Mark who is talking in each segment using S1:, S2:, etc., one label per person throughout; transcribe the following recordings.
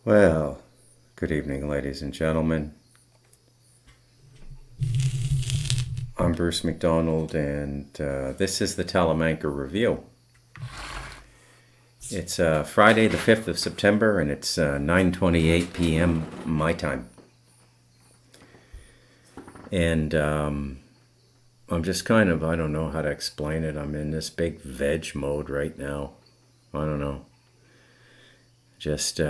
S1: Well, good evening, ladies and gentlemen. I'm Bruce McDonald, and this is the Talamanca Review. It's Friday, the 5th of September, and it's 9:28 p.m. my time. And I'm just I don't know how to explain it. I'm in this big veg mode right now. I don't know. Just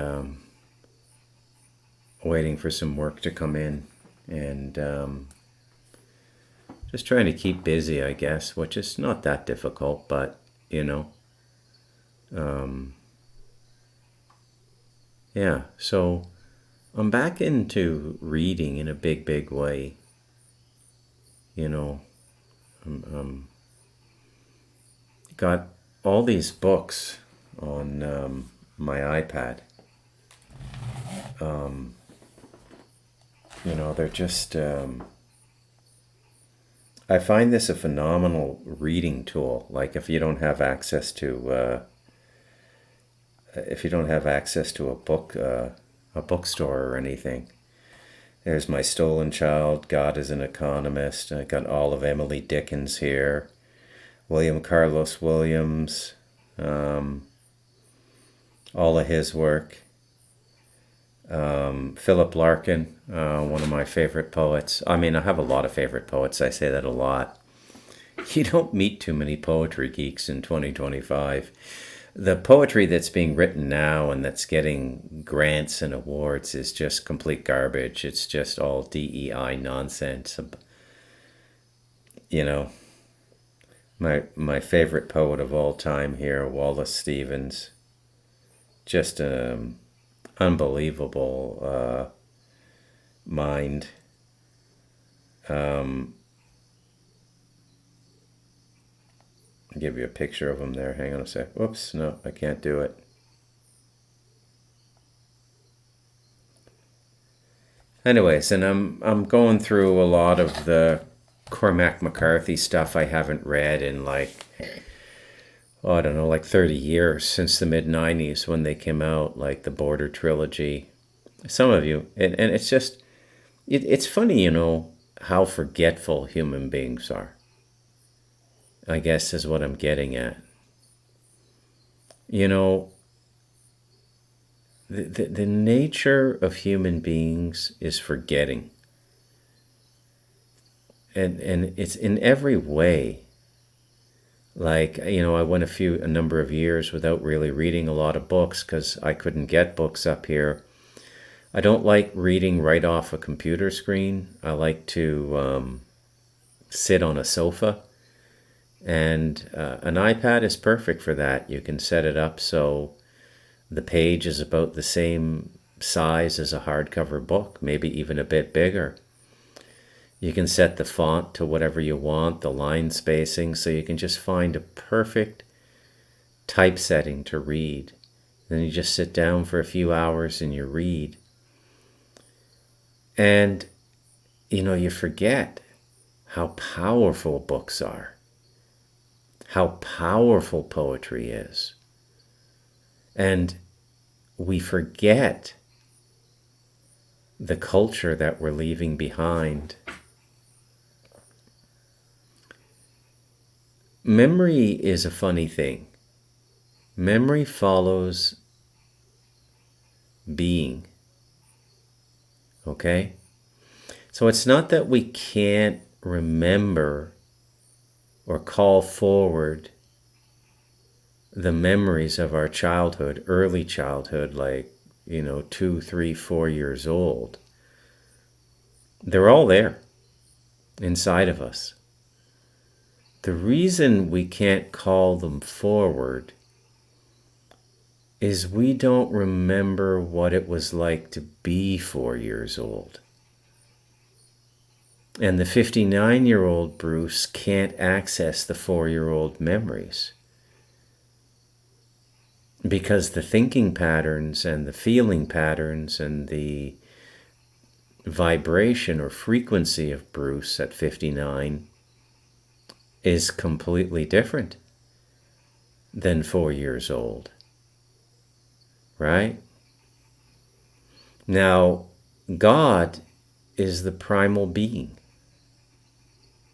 S1: waiting for some work to come in, and just trying to keep busy, I guess, which is not that difficult, but you know, yeah. So I'm back into reading in a big way. You know, got all these books on my iPad. They're just. I find this a phenomenal reading tool. Like if you don't have access to a bookstore or anything. There's My Stolen Child, God is an Economist. I got all of Emily Dickinson here, William Carlos Williams, all of his work. Philip Larkin, one of my favorite poets. I mean, I have a lot of favorite poets. I say that a lot. You don't meet too many poetry geeks in 2025. The poetry that's being written now and that's getting grants and awards is just complete garbage. It's just all DEI nonsense. You know, my favorite poet of all time here, Wallace Stevens, just unbelievable mind. I'll give you a picture of him there. Hang on a sec. Whoops, no, I can't do it. Anyways, and I'm going through a lot of the Cormac McCarthy stuff I haven't read in I don't know, like 30 years, since the mid 90s when they came out, like the Border trilogy. Some of you, and it's just, it's funny, how forgetful human beings are, I guess is what I'm getting at. You know, the nature of human beings is forgetting. And it's in every way. Like, I went a number of years without really reading a lot of books because I couldn't get books up here. I don't like reading right off a computer screen. I like to sit on a sofa. And an iPad is perfect for that. You can set it up so the page is about the same size as a hardcover book, maybe even a bit bigger. You can set the font to whatever you want, the line spacing, so you can just find a perfect typesetting to read. Then you just sit down for a few hours and you read. And, you forget how powerful books are, how powerful poetry is. And we forget the culture that we're leaving behind. Memory is a funny thing. Memory follows being. Okay? So it's not that we can't remember or call forward the memories of our childhood, early childhood, like, 2, 3, 4 years old. They're all there inside of us. The reason we can't call them forward is we don't remember what it was like to be 4 years old. And the 59-year-old Bruce can't access the 4-year-old memories because the thinking patterns and the feeling patterns and the vibration or frequency of Bruce at 59 is completely different than 4 years old. Right? Now, God is the primal being,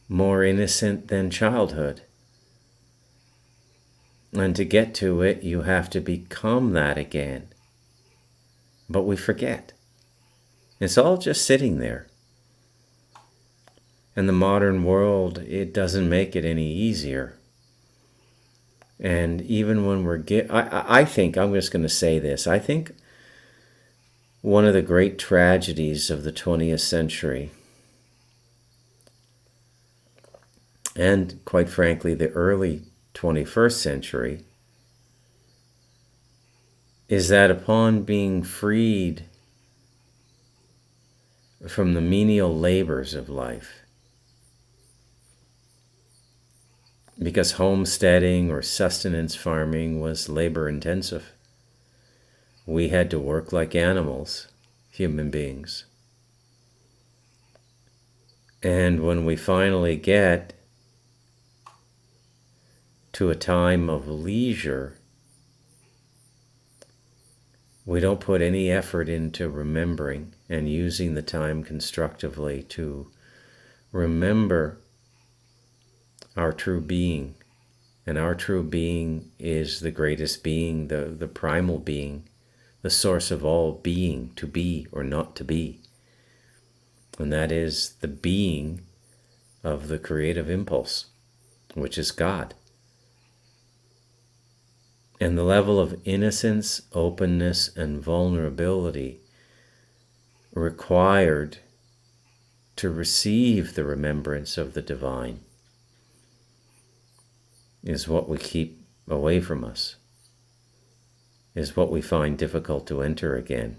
S1: more innocent than childhood. And to get to it, you have to become that again. But we forget. It's all just sitting there. And the modern world, it doesn't make it any easier. And even when I think, I'm just going to say this, I think one of the great tragedies of the 20th century, and quite frankly, the early 21st century, is that upon being freed from the menial labors of life, because homesteading or sustenance farming was labor intensive, we had to work like animals, human beings. And when we finally get to a time of leisure, we don't put any effort into remembering and using the time constructively to remember our true being. And our true being is the greatest being, the primal being, the source of all being, to be or not to be. And that is the being of the creative impulse, which is God. And the level of innocence, openness, and vulnerability required to receive the remembrance of the divine is what we keep away from us, is what we find difficult to enter again.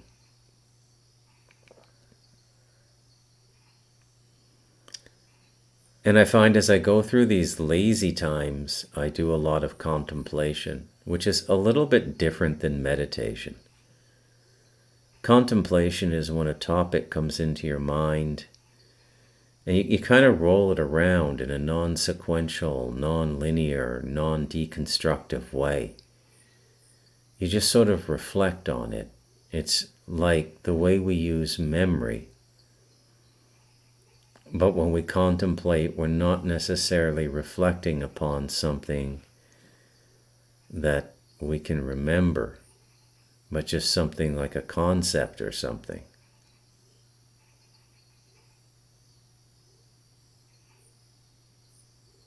S1: And I find as I go through these lazy times, I do a lot of contemplation, which is a little bit different than meditation. Contemplation is when a topic comes into your mind and you kind of roll it around in a non-sequential, non-linear, non-deconstructive way. You just sort of reflect on it. It's like the way we use memory. But when we contemplate, we're not necessarily reflecting upon something that we can remember, but just something like a concept or something.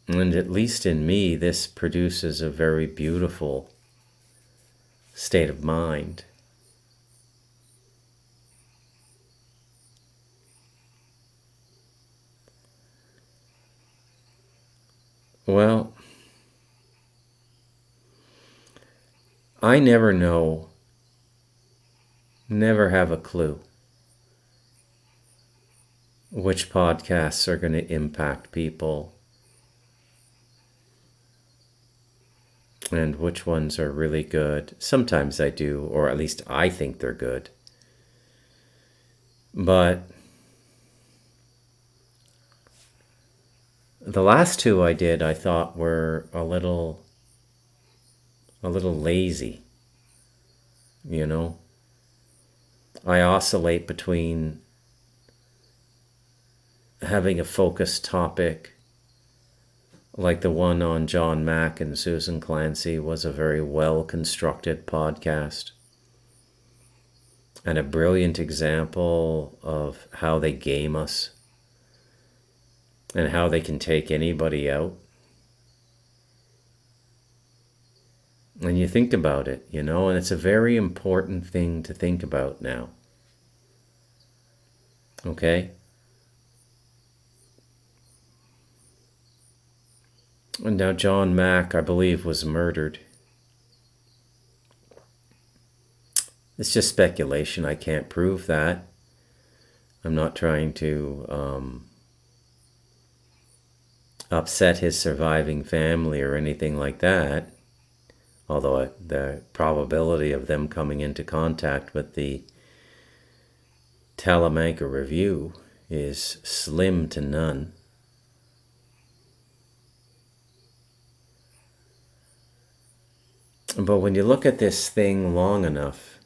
S1: And at least in me, this produces a very beautiful state of mind. Well, I never know, never have a clue which podcasts are going to impact people and which ones are really good. Sometimes I do, or at least I think they're good. But the last two I did, I thought were a little lazy, you know. I oscillate between having a focused topic, like the one on John Mack and Susan Clancy was a very well-constructed podcast and a brilliant example of how they game us and how they can take anybody out. And you think about it, you know, and it's a very important thing to think about now. Okay? And now John Mack, I believe, was murdered. It's just speculation. I can't prove that. I'm not trying to upset his surviving family or anything like that. Although the probability of them coming into contact with the Talamanca Review is slim to none. But when you look at this thing long enough,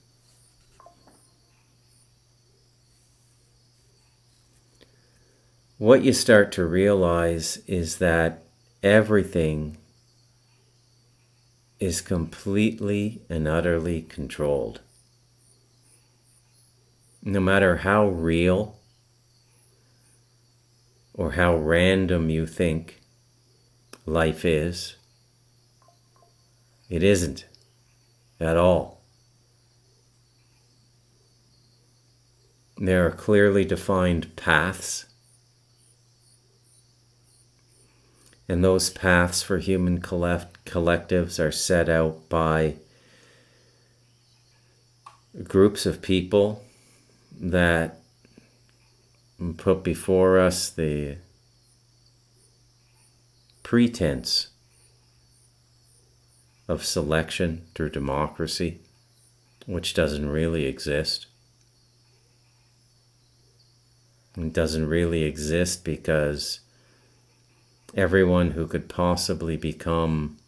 S1: what you start to realize is that everything is completely and utterly controlled. No matter how real or how random you think life is, it isn't at all. There are clearly defined paths, and those paths for human collectives are set out by groups of people that put before us the pretense of selection through democracy, which doesn't really exist. It doesn't really exist because everyone who could possibly become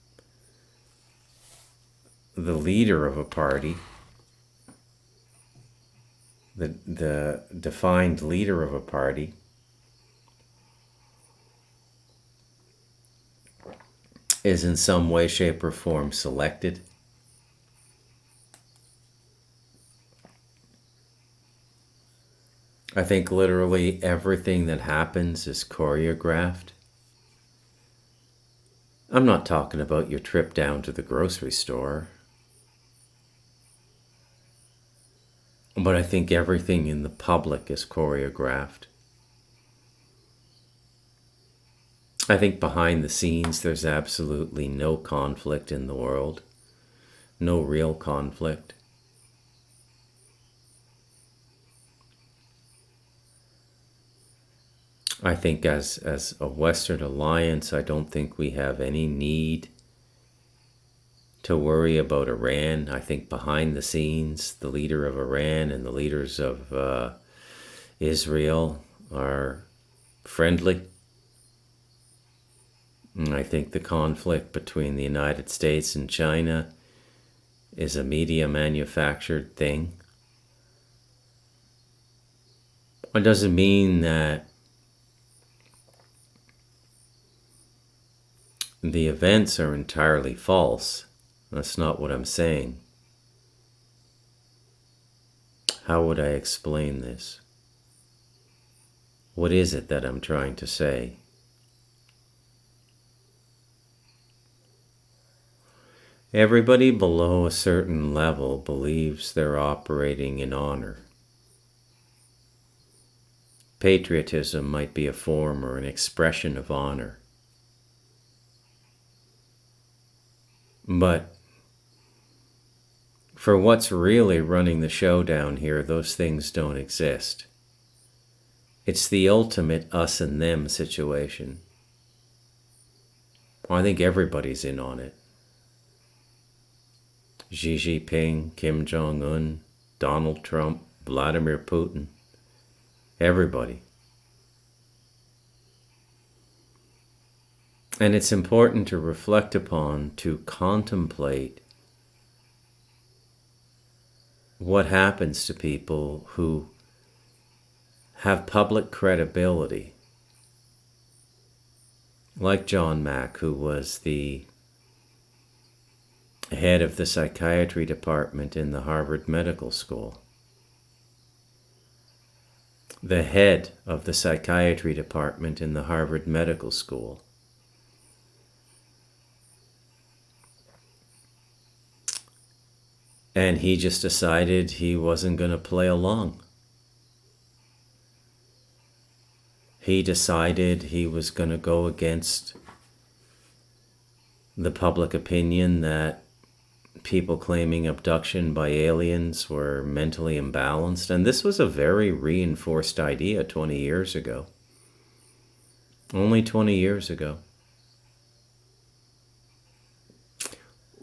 S1: the leader of a party, the defined leader of a party, is in some way, shape, or form selected. I think literally everything that happens is choreographed. I'm not talking about your trip down to the grocery store, but I think everything in the public is choreographed. I think behind the scenes there's absolutely no conflict in the world, no real conflict. I think as a Western alliance, I don't think we have any need to worry about Iran. I think behind the scenes, the leader of Iran and the leaders of Israel are friendly. And I think the conflict between the United States and China is a media manufactured thing. It doesn't mean that the events are entirely false. That's not what I'm saying. How would I explain this? What is it that I'm trying to say? Everybody below a certain level believes they're operating in honor. Patriotism might be a form or an expression of honor. But for what's really running the show down here, those things don't exist. It's the ultimate us and them situation. I think everybody's in on it. Xi Jinping, Kim Jong-un, Donald Trump, Vladimir Putin, everybody. And it's important to reflect upon, to contemplate what happens to people who have public credibility, like John Mack, who was the head of the psychiatry department in the Harvard Medical School. The head of the psychiatry department in the Harvard Medical School. And he just decided he wasn't going to play along. He decided he was going to go against the public opinion that people claiming abduction by aliens were mentally imbalanced. And this was a very reinforced idea 20 years ago. Only 20 years ago.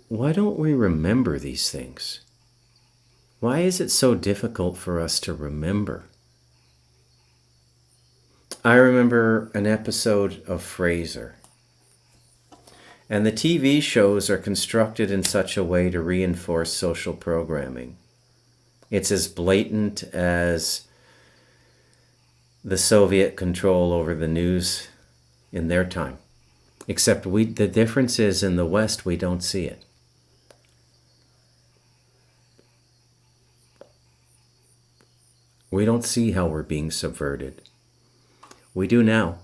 S1: Why don't we remember these things? Why is it so difficult for us to remember? I remember an episode of Frasier. And the TV shows are constructed in such a way to reinforce social programming. It's as blatant as the Soviet control over the news in their time. Except the difference is in the West, we don't see it. We don't see how we're being subverted. We do now.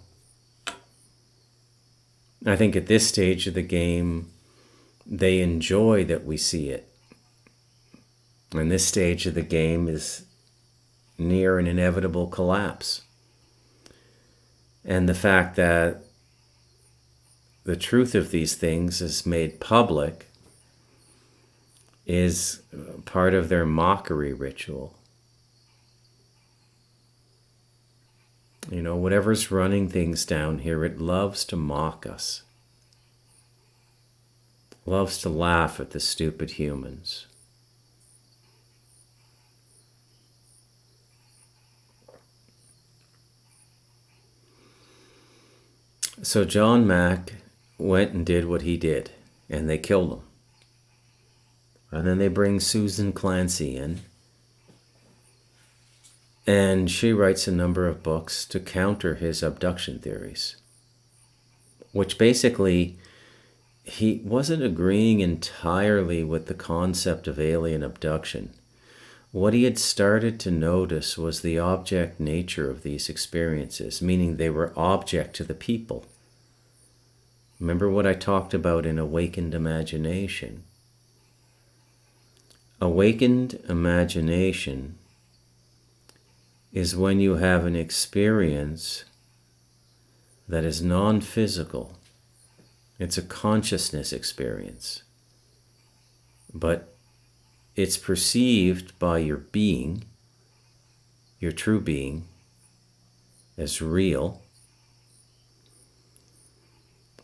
S1: I think at this stage of the game, they enjoy that we see it. And this stage of the game is near an inevitable collapse. And the fact that the truth of these things is made public is part of their mockery ritual. You know, whatever's running things down here, it loves to mock us. Loves to laugh at the stupid humans. So John Mack went and did what he did, and they killed him. And then they bring Susan Clancy in, and she writes a number of books to counter his abduction theories, which basically, he wasn't agreeing entirely with the concept of alien abduction. What he had started to notice was the object nature of these experiences, meaning they were object to the people. Remember what I talked about in awakened imagination? Awakened imagination is when you have an experience that is non-physical. It's a consciousness experience, but it's perceived by your being, your true being, as real.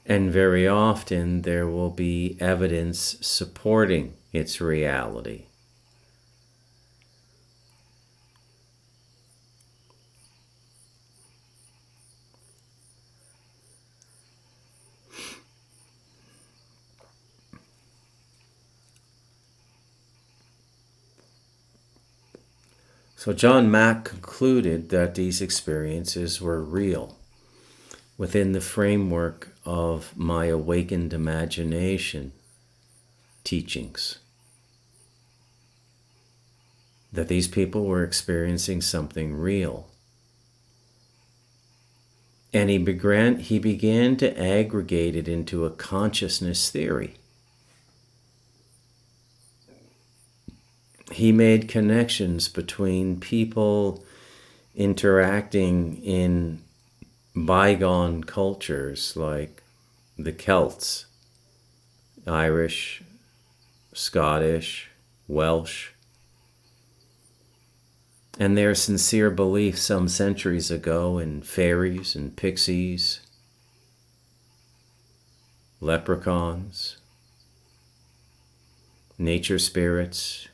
S1: And very often there will be evidence supporting its reality. So John Mack concluded that these experiences were real within the framework of my awakened imagination teachings. That these people were experiencing something real. And he began to aggregate it into a consciousness theory. He made connections between people interacting in bygone cultures like the Celts, Irish, Scottish, Welsh, and their sincere belief some centuries ago in fairies and pixies, leprechauns, nature spirits,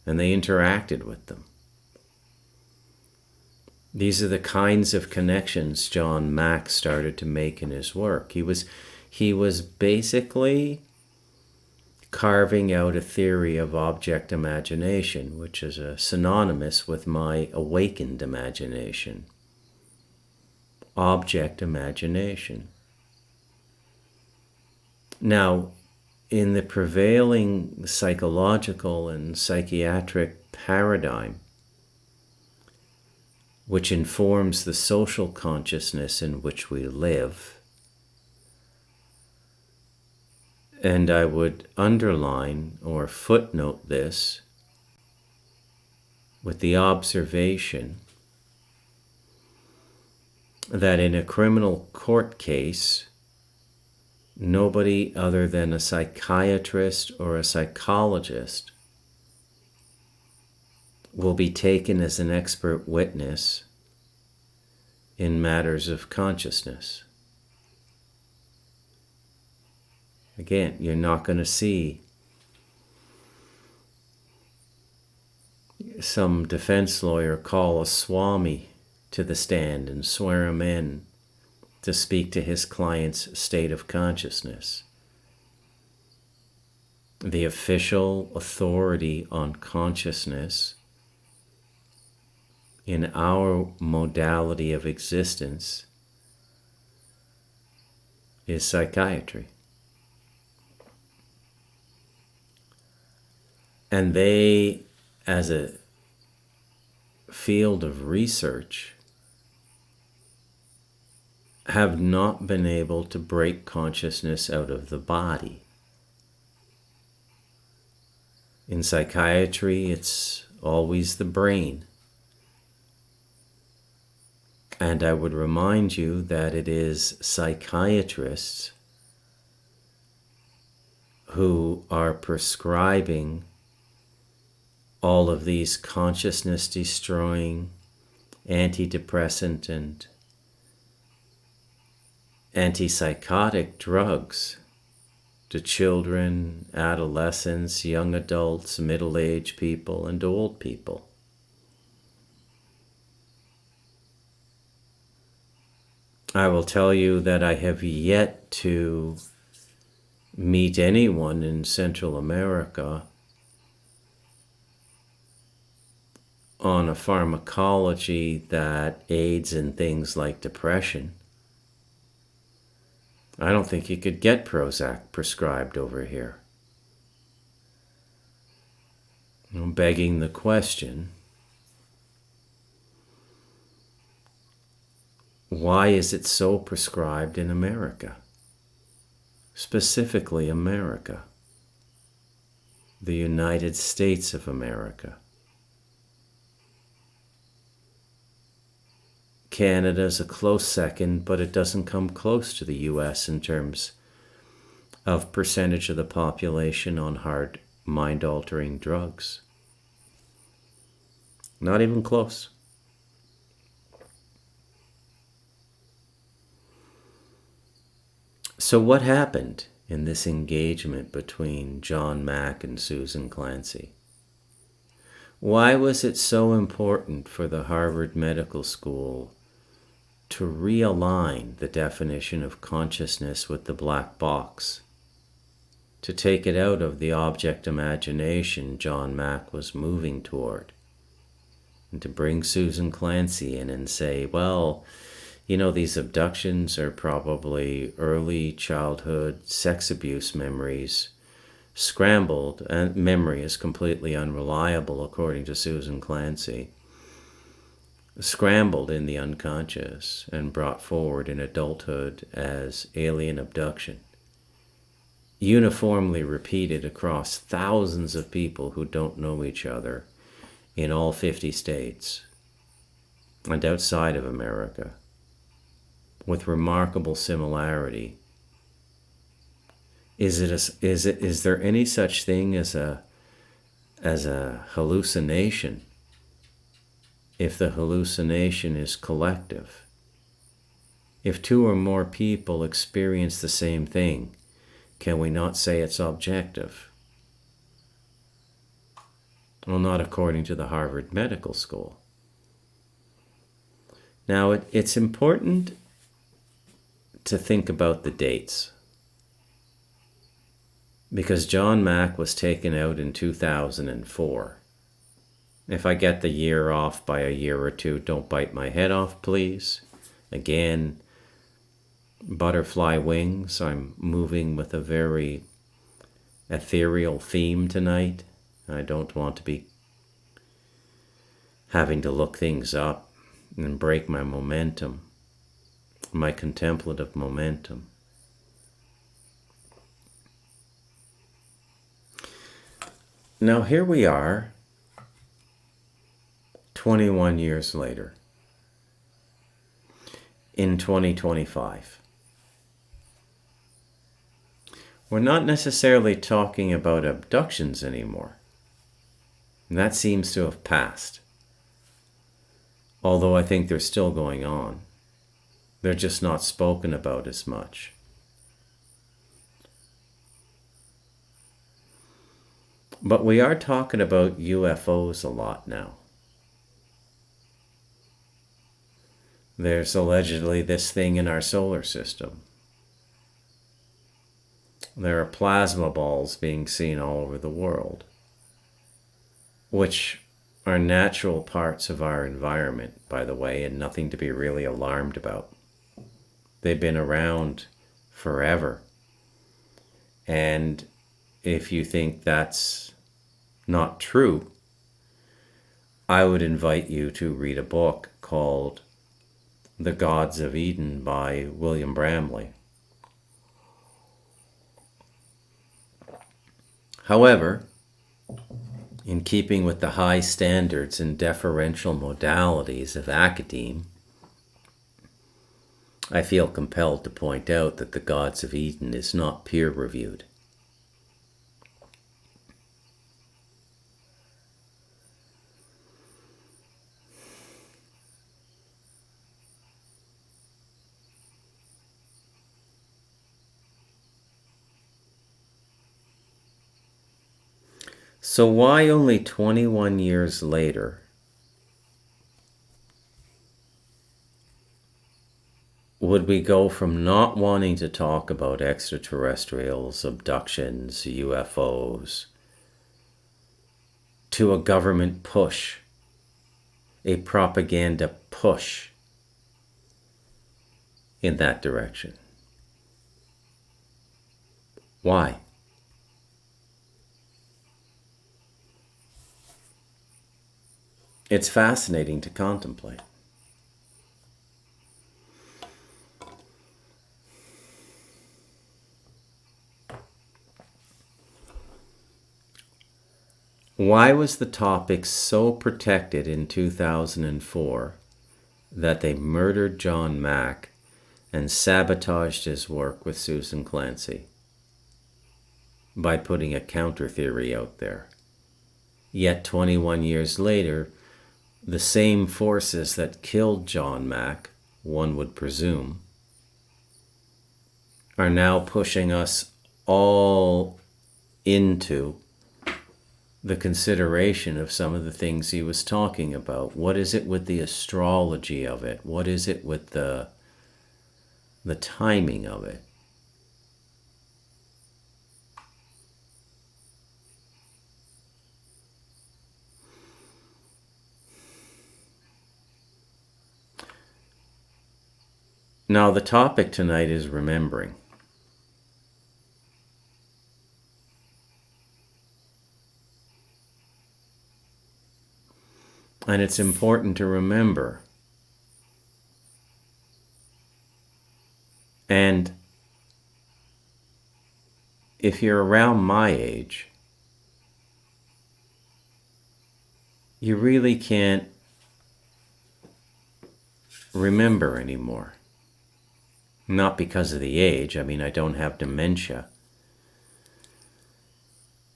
S1: and they interacted with them. These are the kinds of connections John Mack started to make in his work. He was basically carving out a theory of object imagination, which is synonymous with my awakened imagination. Object imagination. Now, in the prevailing psychological and psychiatric paradigm, which informs the social consciousness in which we live, and I would underline or footnote this with the observation that in a criminal court case, nobody other than a psychiatrist or a psychologist will be taken as an expert witness in matters of consciousness. Again, you're not going to see some defense lawyer call a Swami to the stand and swear him in to speak to his client's state of consciousness. The official authority on consciousness in our modality of existence is psychiatry. And they, as a field of research, have not been able to break consciousness out of the body. In psychiatry, it's always the brain. And I would remind you that it is psychiatrists who are prescribing all of these consciousness-destroying, antidepressant and antipsychotic drugs to children, adolescents, young adults, middle-aged people, and old people. I will tell you that I have yet to meet anyone in Central America on a pharmacology that aids in things like depression. I don't think you could get Prozac prescribed over here. I'm begging the question, why is it so prescribed in America? Specifically America, the United States of America. Canada's a close second, but it doesn't come close to the US in terms of percentage of the population on hard mind-altering drugs. Not even close. So what happened in this engagement between John Mack and Susan Clancy? Why was it so important for the Harvard Medical School to realign the definition of consciousness with the black box, to take it out of the object imagination John Mack was moving toward, and to bring Susan Clancy in and say, well, you know, these abductions are probably early childhood sex abuse memories scrambled, and memory is completely unreliable according to Susan Clancy, scrambled in the unconscious and brought forward in adulthood as alien abduction, uniformly repeated across thousands of people who don't know each other in all 50 states and outside of America, with remarkable similarity. Is there any such thing as a hallucination if the hallucination is collective? If two or more people experience the same thing, can we not say it's objective? Well, not according to the Harvard Medical School. Now, it's important to think about the dates, because John Mack was taken out in 2004. If I get the year off by a year or two, don't bite my head off, please. Again, butterfly wings. I'm moving with a very ethereal theme tonight. I don't want to be having to look things up and break my momentum, my contemplative momentum. Now here we are, 21 years later, in 2025. We're not necessarily talking about abductions anymore. And that seems to have passed. Although I think they're still going on. They're just not spoken about as much. But we are talking about UFOs a lot now. There's allegedly this thing in our solar system. There are plasma balls being seen all over the world, which are natural parts of our environment, by the way, and nothing to be really alarmed about. They've been around forever. And if you think that's not true, I would invite you to read a book called The Gods of Eden by William Bramley. However, in keeping with the high standards and deferential modalities of academe, I feel compelled to point out that The Gods of Eden is not peer-reviewed. So why only 21 years later would we go from not wanting to talk about extraterrestrials, abductions, UFOs, to a government push, a propaganda push in that direction? Why? It's fascinating to contemplate. Why was the topic so protected in 2004 that they murdered John Mack and sabotaged his work with Susan Clancy by putting a counter theory out there? Yet 21 years later, the same forces that killed John Mack, one would presume, are now pushing us all into the consideration of some of the things he was talking about. What is it with the astrology of it? What is it with the timing of it? Now, the topic tonight is remembering. And it's important to remember. And if you're around my age, you really can't remember anymore. Not because of the age. I mean, I don't have dementia.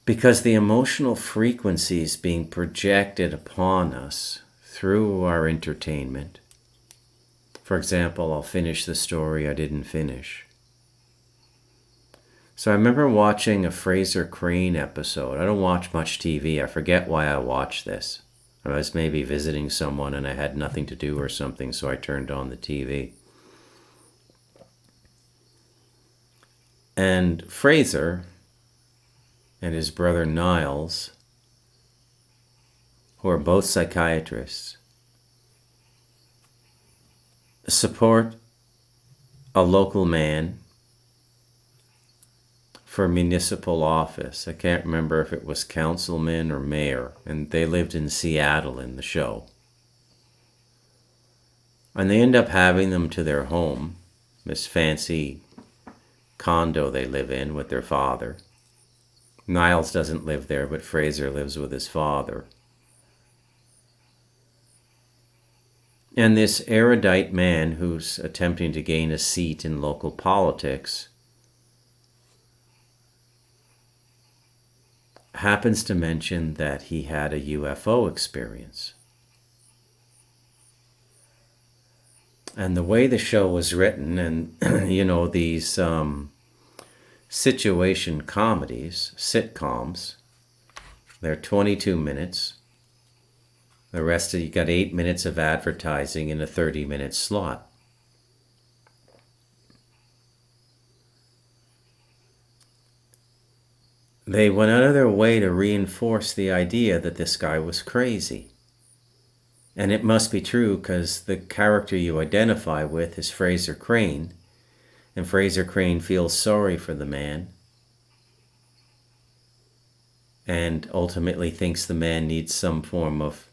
S1: Because the emotional frequencies being projected upon us through our entertainment. For example, I'll finish the story I didn't finish. So I remember watching a Fraser Crane episode. I don't watch much TV. I forget why I watched this. I was maybe visiting someone and I had nothing to do or something, so I turned on the TV. And Fraser and his brother Niles, who are both psychiatrists, support a local man for municipal office. I can't remember if it was councilman or mayor, and they lived in Seattle in the show. And they end up having them to their home, this fancy condo they live in with their father. Niles doesn't live there, but Fraser lives with his father. And this erudite man who's attempting to gain a seat in local politics happens to mention that he had a UFO experience. And the way the show was written, and these situation comedies, sitcoms, they're 22 minutes. The rest of you got 8 minutes of advertising in a 30-minute slot. They went out of their way to reinforce the idea that this guy was crazy. And it must be true because the character you identify with is Fraser Crane, and Fraser Crane feels sorry for the man and ultimately thinks the man needs some form of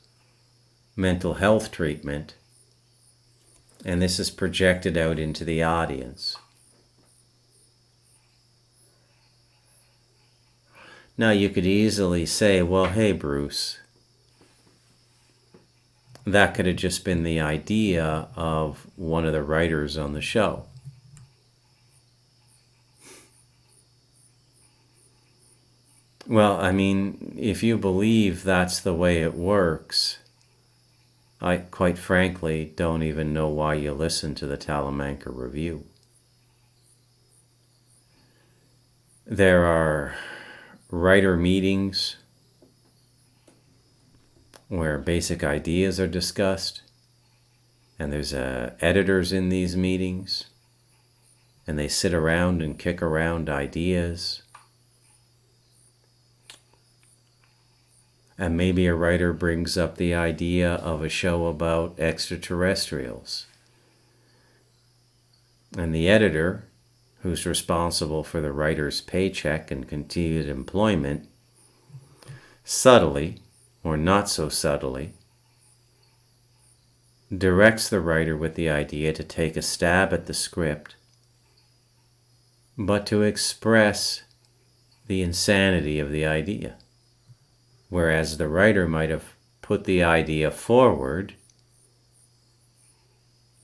S1: mental health treatment, and this is projected out into the audience. Now you could easily say, well, hey Bruce, that could have just been the idea of one of the writers on the show. Well, I mean, if you believe that's the way it works, I quite frankly don't even know why you listen to the Talamanca Review. There are writer meetings where basic ideas are discussed, and there's editors in these meetings, and they sit around and kick around ideas. And maybe a writer brings up the idea of a show about extraterrestrials. And the editor, who's responsible for the writer's paycheck and continued employment, subtly, or not so subtly, directs the writer with the idea to take a stab at the script, but to express the insanity of the idea. Whereas the writer might have put the idea forward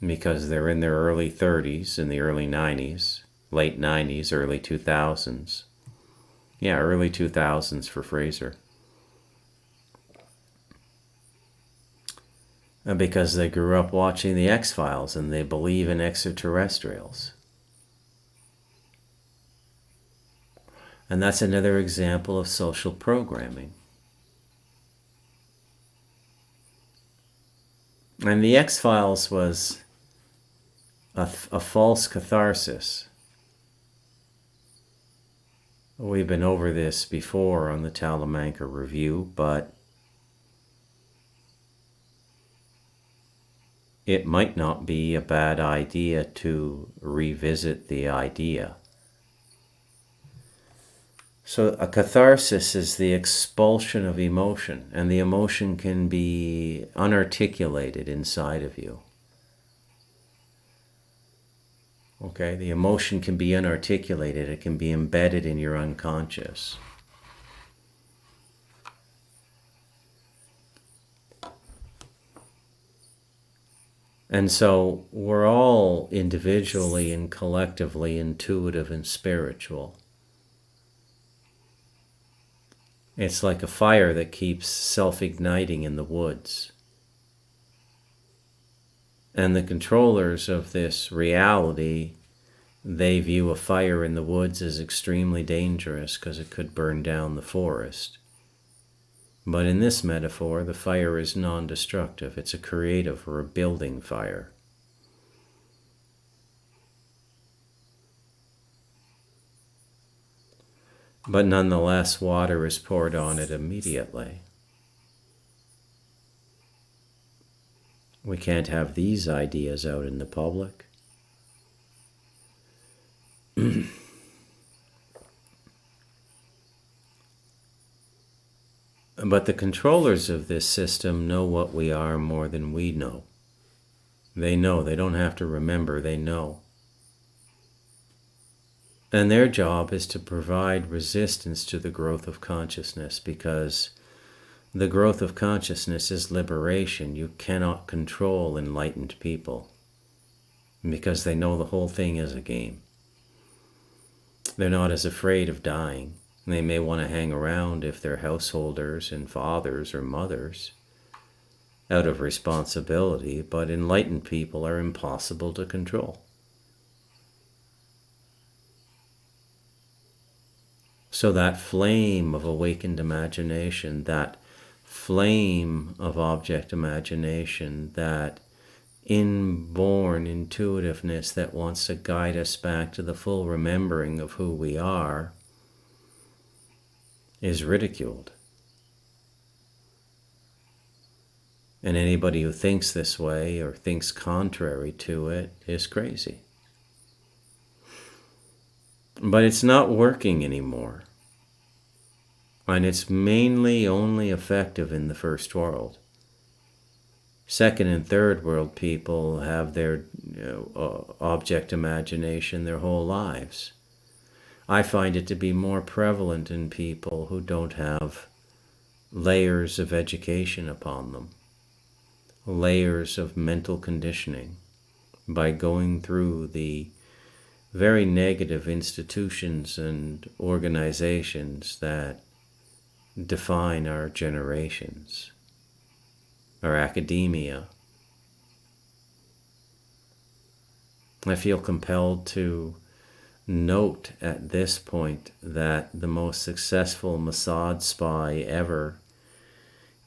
S1: because they're in their early 30s, in the early 90s, late 90s, early 2000s. Yeah, early 2000s for Fraser. Because they grew up watching the X-Files and they believe in extraterrestrials. And that's another example of social programming. And the X-Files was a false catharsis. We've been over this before on the Talamanca Review, but it might not be a bad idea to revisit the idea. So a catharsis is the expulsion of emotion, and the emotion can be unarticulated inside of you. Okay, the emotion can be unarticulated, it can be embedded in your unconscious. And so we're all individually and collectively intuitive and spiritual. It's like a fire that keeps self-igniting in the woods. And the controllers of this reality, they view a fire in the woods as extremely dangerous because it could burn down the forest. But in this metaphor, the fire is non-destructive. It's a creative or a building fire. But nonetheless, water is poured on it immediately. We can't have these ideas out in the public. But the controllers of this system know what we are more than we know. They know. They don't have to remember. They know. And their job is to provide resistance to the growth of consciousness, because the growth of consciousness is liberation. You cannot control enlightened people because they know the whole thing is a game. They're not as afraid of dying. They may want to hang around if they're householders and fathers or mothers out of responsibility, but enlightened people are impossible to control. So that flame of awakened imagination, that flame of object imagination, that inborn intuitiveness that wants to guide us back to the full remembering of who we are, is ridiculed. And anybody who thinks this way or thinks contrary to it is crazy. But it's not working anymore. And it's mainly only effective in the first world. Second and third world people have their object imagination their whole lives. I find it to be more prevalent in people who don't have layers of education upon them, layers of mental conditioning, by going through the very negative institutions and organizations that define our generations, our academia. I feel compelled to note at this point that the most successful Mossad spy ever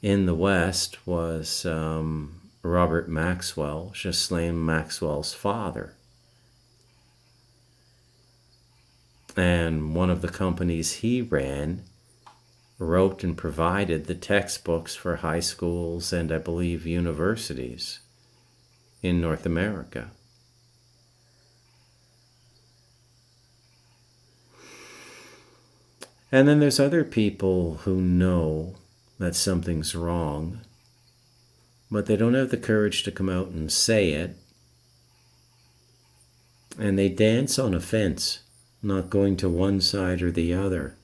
S1: in the West was Robert Maxwell, Ghislaine Maxwell's father. And one of the companies he ran wrote and provided the textbooks for high schools and I believe universities in North America. And then there's other people who know that something's wrong, but they don't have the courage to come out and say it. And they dance on a fence, not going to one side or the other,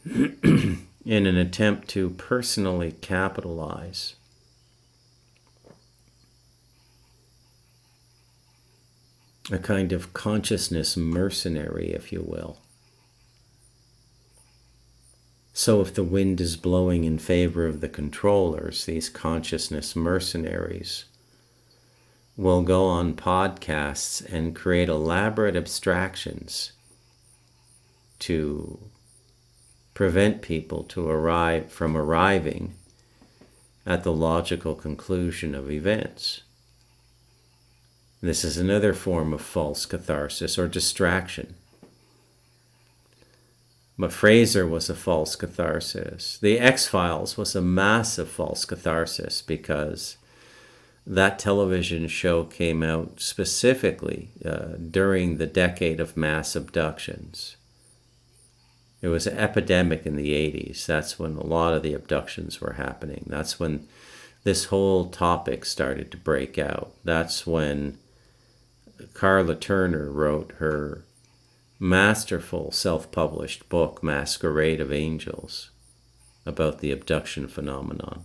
S1: in an attempt to personally capitalize. A kind of consciousness mercenary, if you will. So if the wind is blowing in favor of the controllers, these consciousness mercenaries will go on podcasts and create elaborate abstractions to prevent people from arriving at the logical conclusion of events. This is another form of false catharsis or distraction. But Fraser was a false catharsis. The X-Files was a massive false catharsis because that television show came out specifically during the decade of mass abductions. It was an epidemic in the 80s. That's when a lot of the abductions were happening. That's when this whole topic started to break out. That's when Carla Turner wrote her masterful self-published book, Masquerade of Angels, about the abduction phenomenon.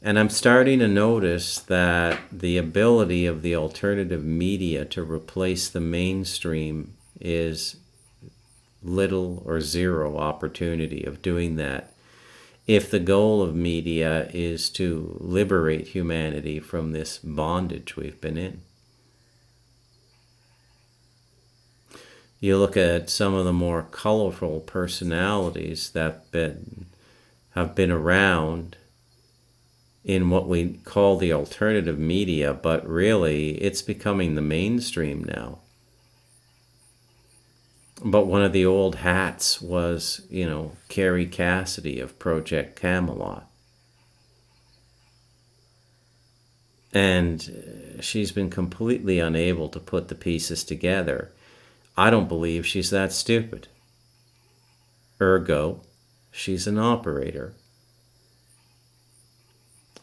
S1: And I'm starting to notice that the ability of the alternative media to replace the mainstream is little or zero opportunity of doing that if the goal of media is to liberate humanity from this bondage we've been in. You look at some of the more colorful personalities that have been around in what we call the alternative media, but really it's becoming the mainstream now. But one of the old hats was, Carrie Cassidy of Project Camelot. And she's been completely unable to put the pieces together. I don't believe she's that stupid. Ergo, she's an operator.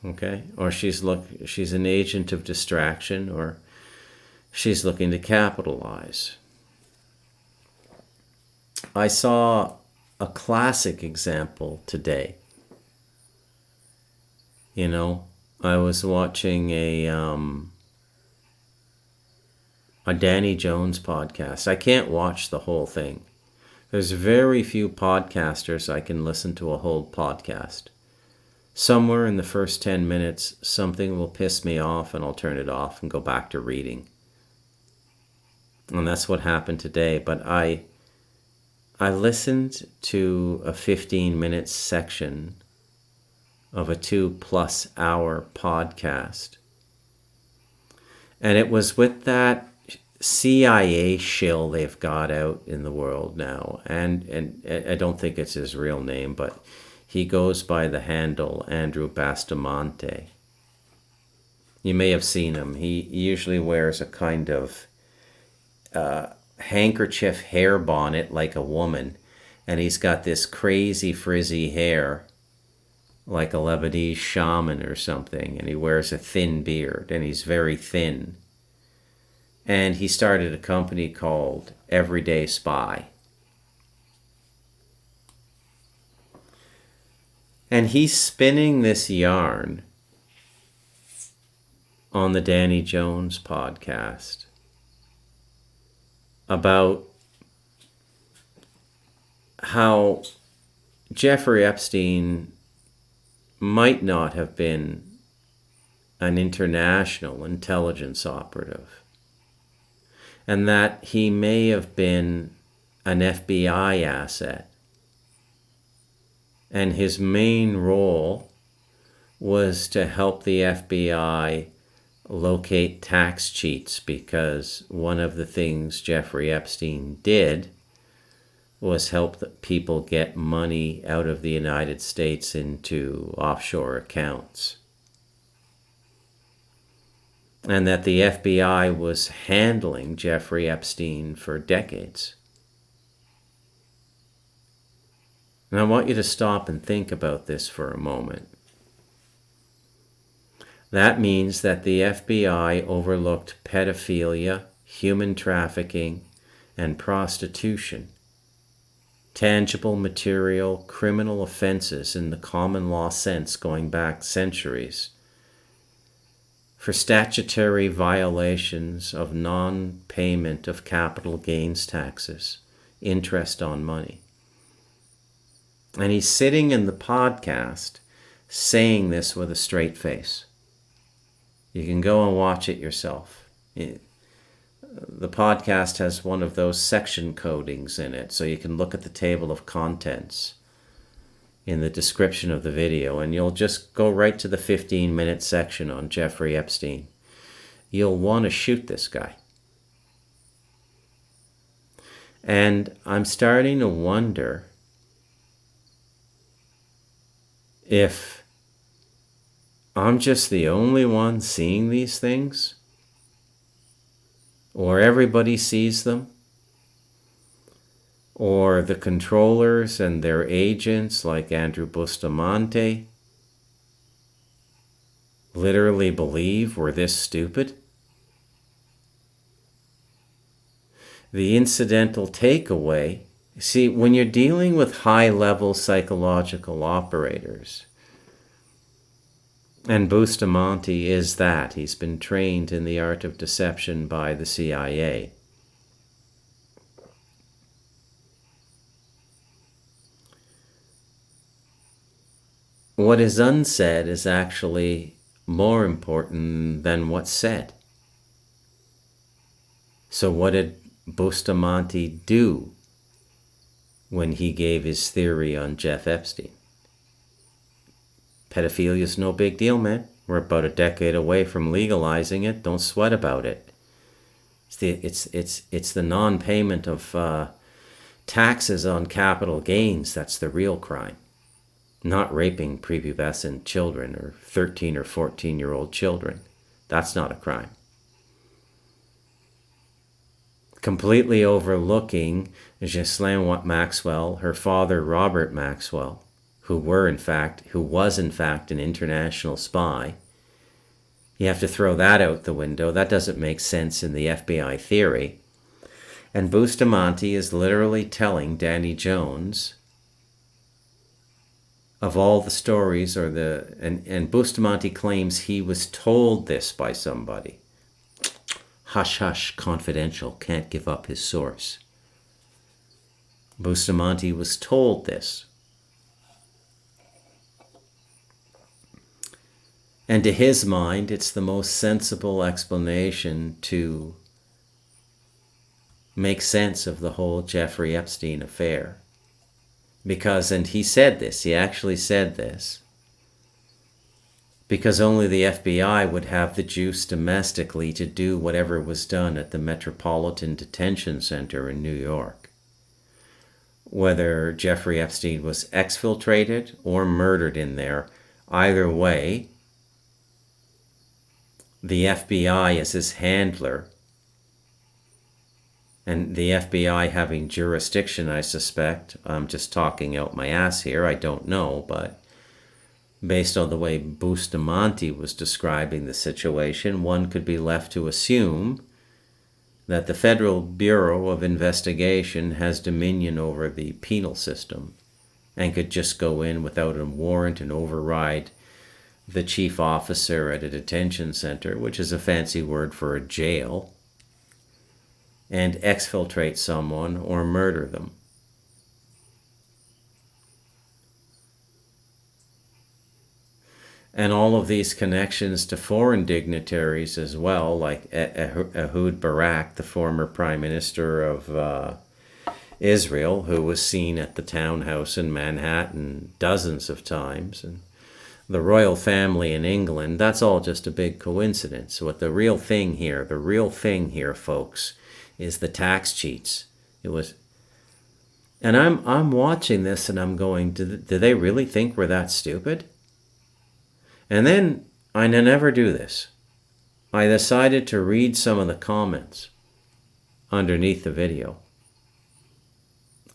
S1: Okay? Or she's an agent of distraction, or she's looking to capitalize. I saw a classic example today. I was watching a Danny Jones podcast. I can't watch the whole thing. There's very few podcasters I can listen to a whole podcast. Somewhere in the first 10 minutes, something will piss me off and I'll turn it off and go back to reading. And that's what happened today. But I listened to a 15-minute section of a 2+ hour podcast. And it was with that CIA shill they've got out in the world now, and I don't think it's his real name, but he goes by the handle Andrew Bustamante. You may have seen him. He usually wears a kind of handkerchief hair bonnet like a woman, and he's got this crazy frizzy hair like a Lebanese shaman or something, and he wears a thin beard, and he's very thin. And he started a company called Everyday Spy. And he's spinning this yarn on the Danny Jones podcast about how Jeffrey Epstein might not have been an international intelligence operative, and that he may have been an FBI asset. And his main role was to help the FBI locate tax cheats, because one of the things Jeffrey Epstein did was help the people get money out of the United States into offshore accounts. And that the FBI was handling Jeffrey Epstein for decades. And I want you to stop and think about this for a moment. That means that the FBI overlooked pedophilia, human trafficking, and prostitution, tangible material criminal offenses in the common law sense going back centuries, for statutory violations of non-payment of capital gains taxes, interest on money. And he's sitting in the podcast saying this with a straight face. You can go and watch it yourself. The podcast has one of those section codings in it, so you can look at the table of contents in the description of the video, and you'll just go right to the 15-minute section on Jeffrey Epstein. You'll want to shoot this guy. And I'm starting to wonder if I'm just the only one seeing these things, or everybody sees them, or the controllers and their agents like Andrew Bustamante literally believe we're this stupid. The incidental takeaway, see, when you're dealing with high-level psychological operators, and Bustamante is that, he's been trained in the art of deception by the CIA. What is unsaid is actually more important than what's said. So what did Bustamante do when he gave his theory on Jeff Epstein? Pedophilia is no big deal, man. We're about a decade away from legalizing it. Don't sweat about it. It's the non-payment of taxes on capital gains that's the real crime. Not raping prepubescent children or 13 or 14-year-old children. That's not a crime. Completely overlooking Ghislaine Maxwell, her father Robert Maxwell, who was in fact an international spy. You have to throw that out the window. That doesn't make sense in the FBI theory. And Bustamante is literally telling Danny Jones of all the stories, and Bustamante claims he was told this by somebody. Hush, hush, confidential, can't give up his source. Bustamante was told this. And to his mind, it's the most sensible explanation to make sense of the whole Jeffrey Epstein affair. Because, and he said this, he actually said this, because only the FBI would have the juice domestically to do whatever was done at the Metropolitan Detention Center in New York. Whether Jeffrey Epstein was exfiltrated or murdered in there, either way, the FBI is his handler, and the FBI having jurisdiction, I suspect. I'm just talking out my ass here, I don't know, but based on the way Bustamante was describing the situation, one could be left to assume that the Federal Bureau of Investigation has dominion over the penal system and could just go in without a warrant and override the chief officer at a detention center, which is a fancy word for a jail, and exfiltrate someone or murder them. And all of these connections to foreign dignitaries as well, like Ehud Barak, the former prime minister of Israel, who was seen at the townhouse in Manhattan dozens of times, and the royal family in England. That's all just a big coincidence. What the real thing here, folks, is the tax cheats. It was, and I'm watching this and I'm going, do they really think we're that stupid? And then, I never do this, I decided to read some of the comments underneath the video.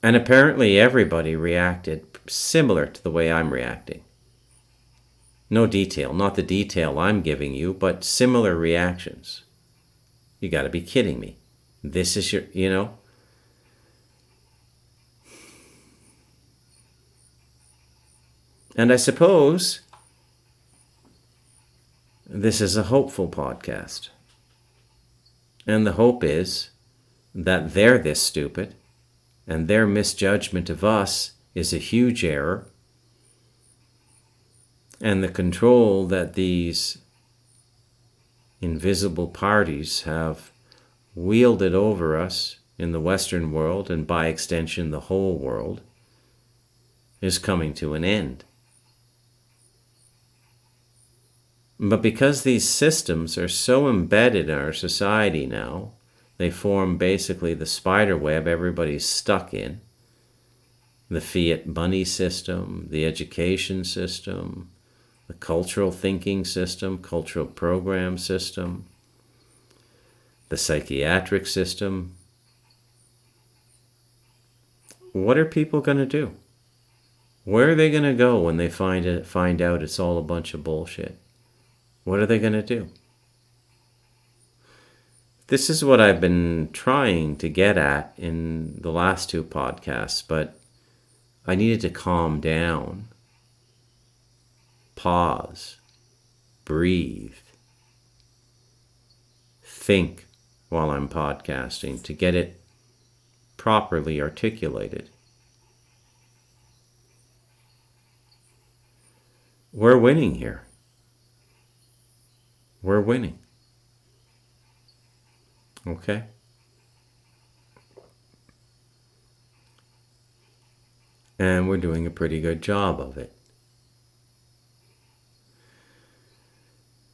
S1: And apparently everybody reacted similar to the way I'm reacting. No detail, not the detail I'm giving you, but similar reactions. You gotta be kidding me. This is your, And I suppose this is a hopeful podcast. And the hope is that they're this stupid, and their misjudgment of us is a huge error, and the control that these invisible parties have wielded over us in the Western world, and by extension the whole world, is coming to an end. But because these systems are so embedded in our society now, they form basically the spider web everybody's stuck in. The fiat money system, the education system, the cultural thinking system, cultural program system, the psychiatric system. What are people going to do? Where are they going to go when they find out it's all a bunch of bullshit? What are they going to do? This is what I've been trying to get at in the last two podcasts, but I needed to calm down, pause, breathe, think while I'm podcasting to get it properly articulated. We're winning here. We're winning. Okay? And we're doing a pretty good job of it.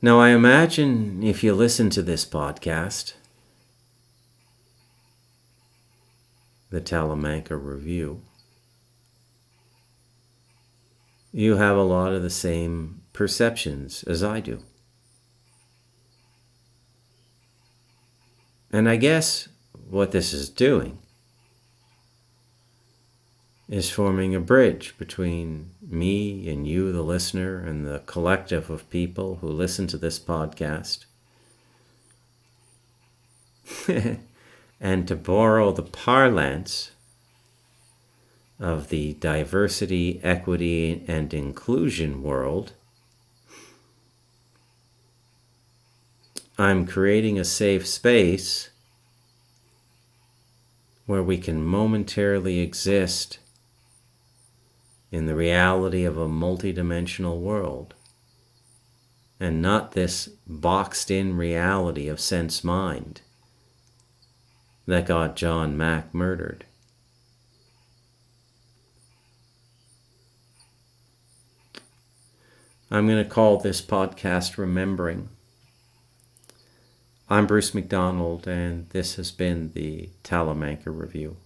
S1: Now, I imagine if you listen to this podcast, the Talamanca Review, you have a lot of the same perceptions as I do. And I guess what this is doing is forming a bridge between me and you, the listener, and the collective of people who listen to this podcast. And to borrow the parlance of the diversity, equity, and inclusion world, I'm creating a safe space where we can momentarily exist in the reality of a multidimensional world, and not this boxed-in reality of sense mind that got John Mack murdered. I'm going to call this podcast Remembering. I'm Bruce McDonald, and this has been the Talamanca Review.